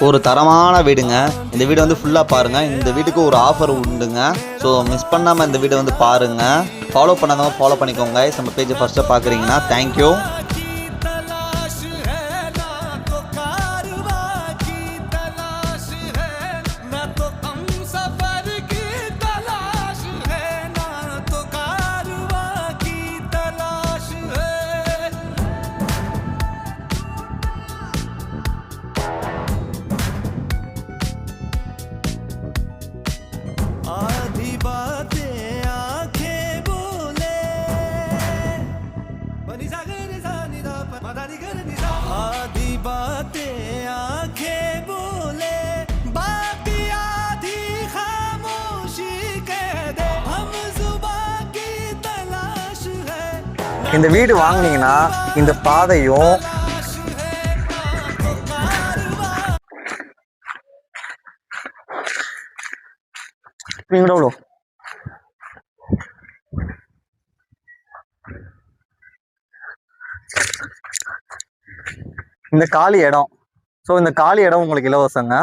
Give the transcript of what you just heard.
ஒரு தரமான வீடுங்க. இந்த வீடு வந்து ஃபுல்லாக பாருங்கள். இந்த வீட்டுக்கு ஒரு ஆஃபர் உண்டுங்க. ஸோ மிஸ் பண்ணாமல் இந்த வீடை வந்து பாருங்கள். ஃபாலோ பண்ணாதவங்க ஃபாலோ பண்ணிக்கோங்க. நம்ம பேஜை ஃபஸ்ட்டாக பார்க்குறீங்கன்னா தேங்க்யூ. இந்த வீடு வாங்கினீங்கன்னா இந்த பாதையும் இந்த காலி இடம். ஸோ இந்த காலி இடம் உங்களுக்கு இலவசங்க.